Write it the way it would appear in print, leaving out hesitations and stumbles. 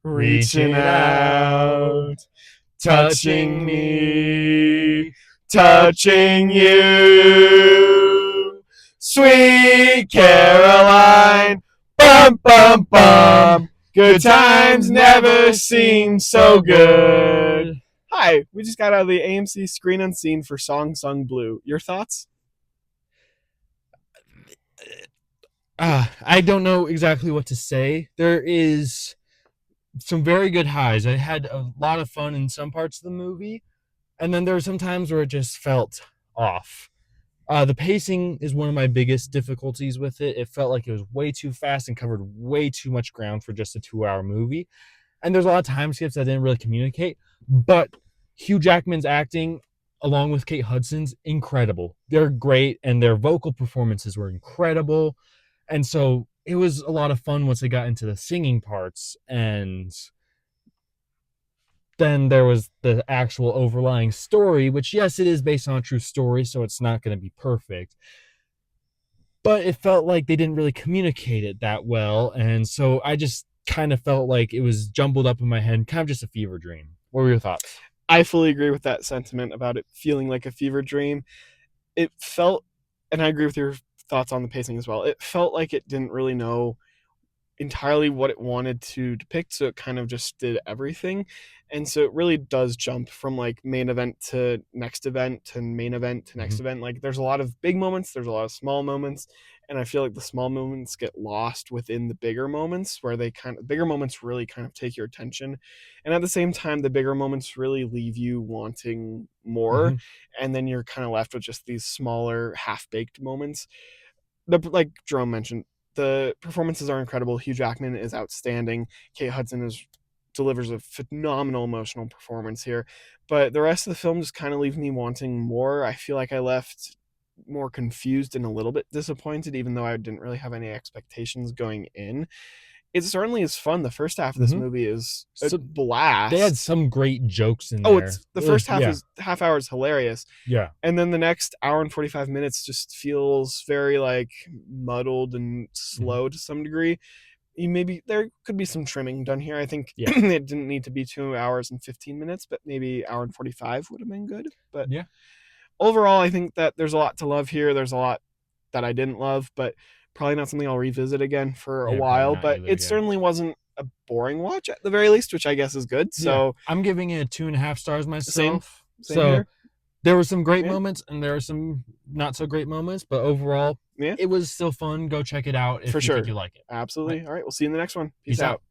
reaching out, touching me, touching you. Sweet Caroline, bum, bum, bum. Good times never seem so good. Hi, we just got out of the AMC Screen Unseen for Song Sung Blue. Your thoughts? I don't know exactly what to say. There is some very good highs. I had a lot of fun in some parts of the movie, and then there were some times where it just felt off. The pacing is one of my biggest difficulties with it. It felt like it was way too fast and covered way too much ground for just a 2-hour movie. And there's a lot of time skips that didn't really communicate. But Hugh Jackman's acting, along with Kate Hudson's, incredible. They're great, and their vocal performances were incredible. And so it was a lot of fun once they got into the singing parts. And then there was the actual overlying story, which, yes, it is based on a true story, so it's not going to be perfect. But it felt like they didn't really communicate it that well. And so I just kind of felt like it was jumbled up in my head, kind of just a fever dream. What were your thoughts? I fully agree with that sentiment about it feeling like a fever dream. It felt, and I agree with your thoughts on the pacing as well, it felt like it didn't really know entirely what it wanted to depict, so it kind of just did everything. And so it really does jump from like main event to next event to main event to next event. Like there's a lot of big moments, there's a lot of small moments, and I feel like the small moments get lost within the bigger moments, where bigger moments really kind of take your attention, and at the same time the bigger moments really leave you wanting more. And then you're kind of left with just these smaller half-baked moments. Like Jerome mentioned, the performances are incredible. Hugh Jackman is outstanding. Kate Hudson delivers a phenomenal emotional performance here. But the rest of the film just kind of leaves me wanting more. I feel like I left more confused and a little bit disappointed, even though I didn't really have any expectations going in. It certainly is fun. The first half of this movie is a blast. They had some great jokes in Oh, there. it's the first half hour is hilarious. Yeah. And then the next hour and 45 minutes just feels very like muddled and slow to some degree. Maybe there could be some trimming done here. I think it didn't need to be 2 hours and 15 minutes, but maybe hour and 45 would have been good. But yeah, overall, I think that there's a lot to love here. There's a lot that I didn't love, but probably not something I'll revisit again for a while. But it certainly wasn't a boring watch at the very least, which I guess is good. So I'm giving it 2.5 stars myself. Same here. There were some great moments and there are some not so great moments, but overall, it was still fun. Go check it out if you think you like it. Absolutely. All right, we'll see you in the next one. Peace out.